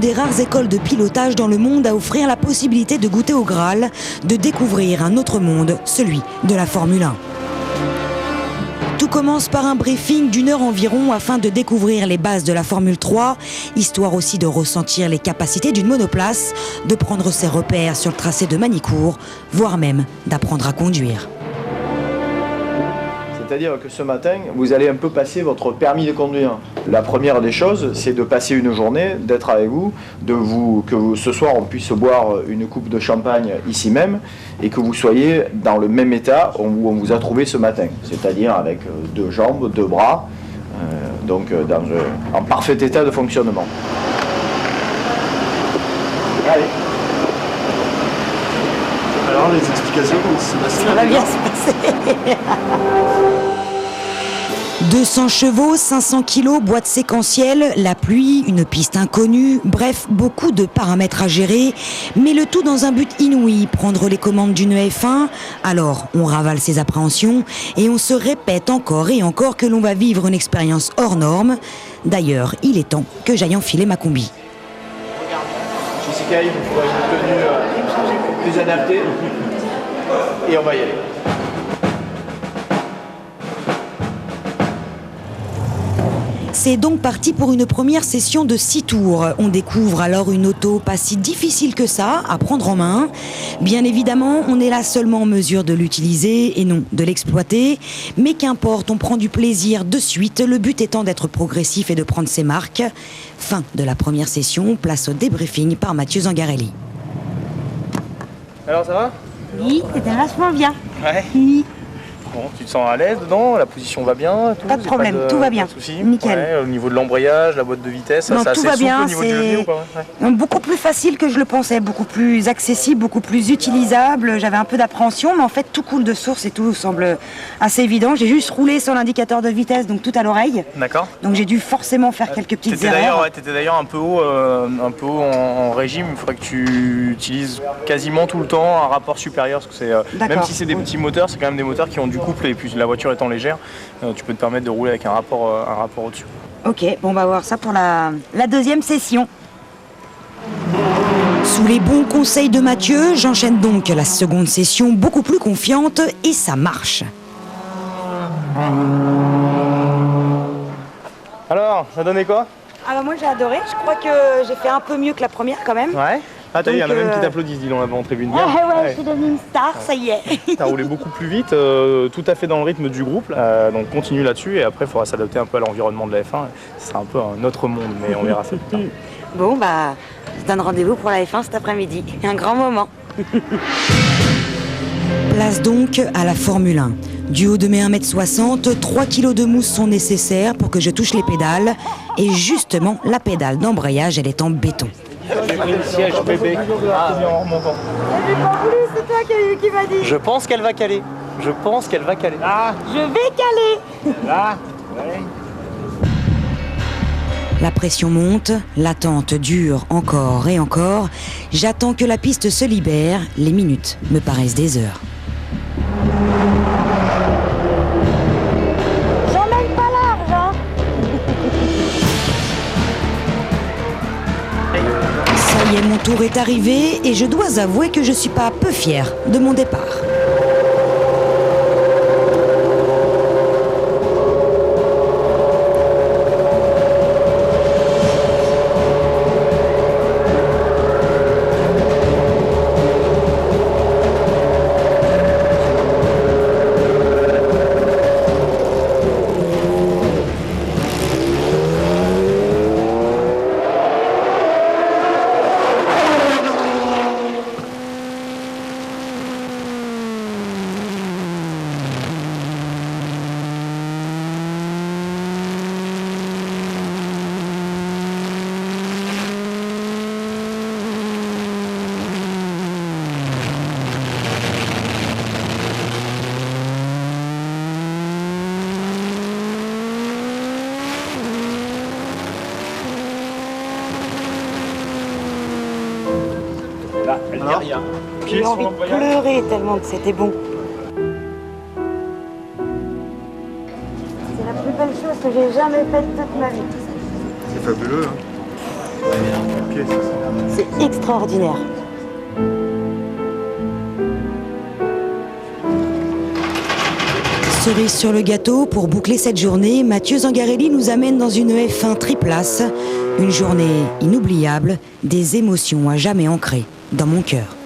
des rares écoles de pilotage dans le monde à offrir la possibilité de goûter au Graal, de découvrir un autre monde, celui de la Formule 1. Tout commence par un briefing d'1 heure environ afin de découvrir les bases de la Formule 3, histoire aussi de ressentir les capacités d'une monoplace, de prendre ses repères sur le tracé de Manicourt, voire même d'apprendre à conduire. C'est-à-dire que ce matin, vous allez un peu passer votre permis de conduire. La première des choses, c'est de passer une journée, d'être avec vous, que ce soir on puisse boire une coupe de champagne ici même et que vous soyez dans le même état où on vous a trouvé ce matin. C'est-à-dire avec 2 jambes, 2 bras, en parfait état de fonctionnement. Allez. Alors les explications, comment ça s'est passé? Ça va bien se passer. 200 chevaux, 500 kilos, boîte séquentielle, la pluie, une piste inconnue, bref, beaucoup de paramètres à gérer, mais le tout dans un but inouï, prendre les commandes d'une F1. Alors, on ravale ses appréhensions et on se répète encore et encore que l'on va vivre une expérience hors norme. D'ailleurs, il est temps que j'aille enfiler ma combi. Jessica, il vous faudra une tenue plus adaptée et on va y aller. C'est donc parti pour une première session de 6 tours. On découvre alors une auto pas si difficile que ça à prendre en main. Bien évidemment, on est là seulement en mesure de l'utiliser et non de l'exploiter. Mais qu'importe, on prend du plaisir de suite, le but étant d'être progressif et de prendre ses marques. Fin de la première session, place au débriefing par Mathieu Zangarelli. Alors ça va? Oui, c'était vachement bien. Ouais. Oui. Bon, tu te sens à l'aise dedans? La position va bien? Pas de problème, tout va bien. Pas de soucis? Nickel. Ouais, au niveau de l'embrayage, la boîte de vitesse, Non, c'est assez tout va souple bien, au niveau du levier ou pas? Ouais. Beaucoup plus facile que je le pensais, beaucoup plus accessible, beaucoup plus utilisable. J'avais un peu d'appréhension, mais en fait tout coule de source et tout semble assez évident. J'ai juste roulé sur l'indicateur de vitesse, donc tout à l'oreille. D'accord. Donc j'ai dû forcément faire quelques petites T'étais erreurs. d'ailleurs un peu haut en régime. Il faudrait que tu utilises quasiment tout le temps un rapport supérieur, parce que c'est même si c'est des petits moteurs, c'est quand même des moteurs qui ont du couple et puis la voiture étant légère, tu peux te permettre de rouler avec un rapport au-dessus. Ok, bon, on va voir ça pour la deuxième session. Sous les bons conseils de Mathieu, j'enchaîne donc la seconde session beaucoup plus confiante et ça marche. Alors, ça donnait quoi? Ah bah moi j'ai adoré, je crois que j'ai fait un peu mieux que la première quand même. Ouais. Ah t'as vu, il y en a même qui Donc, t'applaudissent, dis donc là-bas en tribune. Ouais, je suis devenue une star, ça y est. T'as roulé beaucoup plus vite, tout à fait dans le rythme du groupe, donc continue là-dessus et après il faudra s'adapter un peu à l'environnement de la F1. Ce sera un peu un autre monde, mais on verra ça plus tard. Bon bah, je donne rendez-vous pour la F1 cet après-midi. Un grand moment. Place donc à la Formule 1. Du haut de mes 1m60, 3 kg de mousse sont nécessaires pour que je touche les pédales. Et justement, la pédale d'embrayage, elle est en béton. J'ai pris le siège bébé. Ah, bien en remontant. C'est toi qui m'a dit. Je pense qu'elle va caler. Je pense qu'elle va caler. Ah, Je vais caler. là, ouais. La pression monte, l'attente dure encore et encore. J'attends que la piste se libère. Les minutes me paraissent des heures. J'emmène pas large, hein. Ça y est, mon tour est arrivé et je dois avouer que je suis pas peu fière de mon départ. Là, elle dit rien. J'ai envie de pleurer tellement que c'était bon. C'est la plus belle chose que j'ai jamais faite toute ma vie. C'est fabuleux, hein. C'est extraordinaire. Cerise sur le gâteau, pour boucler cette journée, Mathieu Zangarelli nous amène dans une F1 triplace. Une journée inoubliable, des émotions à jamais ancrées dans mon cœur.